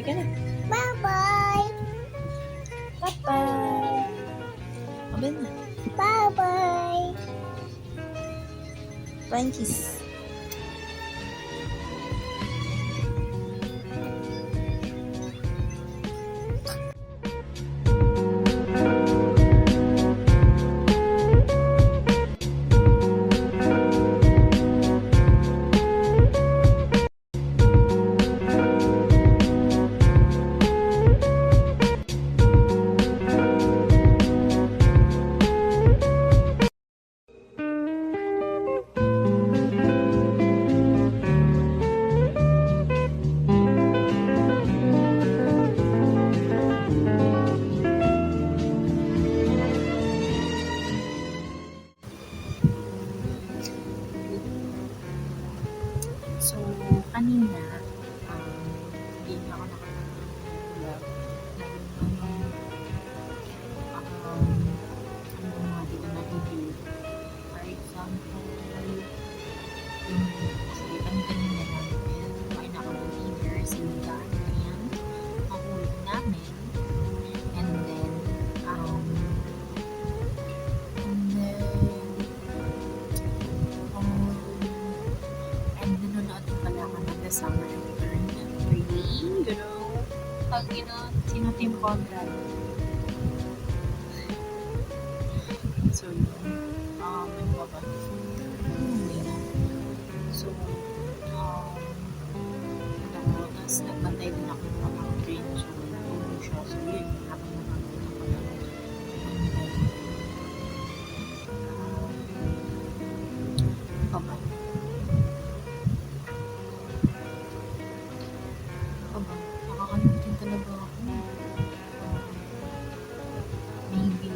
ka na. Bye-bye. Bye-bye. Abay na. Bye-bye. Flying kiss. So, kanina, hindi na ako nakapag-vlog. Ano mga dito na review. For example, yung kasi ang kanina namin, kumain ako ng dinner, sinigang, ganyan, mahulog namin. And then, and nanonood ko pala ako ng The Summer Turned Pretty, you know, pag sino Team Conrad. So, ano ba ba? So, tapos nagbantay din ako ng mga train, so, tulog siya. So, yun, habang nakakita ko lang. Ano ba? Nakakalimutin talaga ako. Maybe,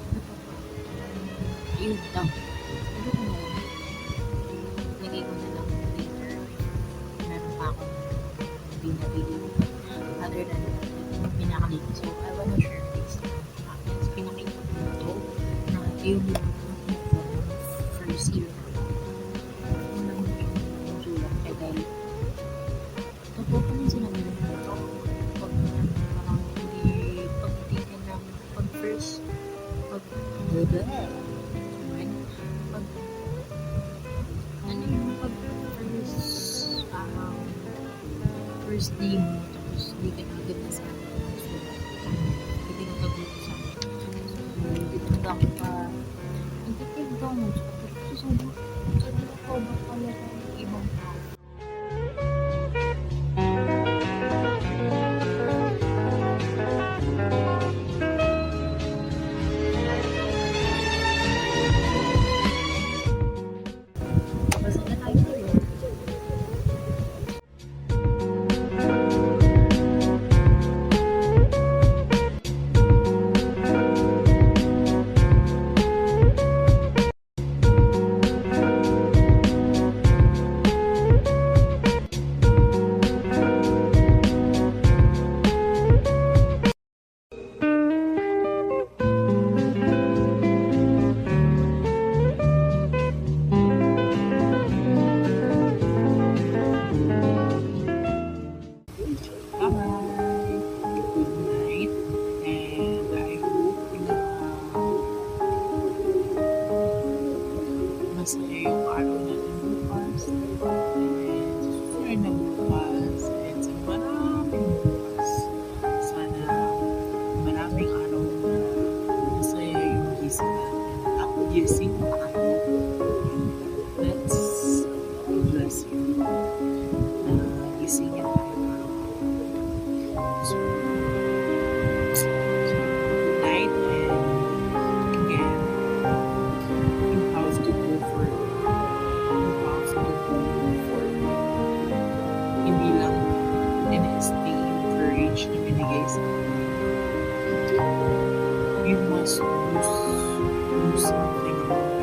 ano pa ba? Yun lang. Ano ko na lang. Lagay ko na lang later. Meron pa ako hindi nabili. Other than that, yung pinakalimutin. So, I wanna share this. Pinakita ko na ito na yung first year. Unang yung sulat kay dahil totoo pa rin sila meron na ito. Pag parang hindi pagtingin ng pag first ano yung pag first day mo tapos hindi ka na agad na sa hindi ka kagulo sa akin. So, dito na ako pa nagtitake down so sobrang ko ba pala ng ibang tao. Tapos na tayo tuloy. Masaya yung araw natin bukas. And susunod na bukas. And sa maraming bukas. Sana maraming araw na masaya yung gising natin. Ako gising tayo. Let's bless you. Gising yan tayo araw-araw. So, good night and again, you have to go for hindi lang in-stay courage na binigay sa akin. You must lose something about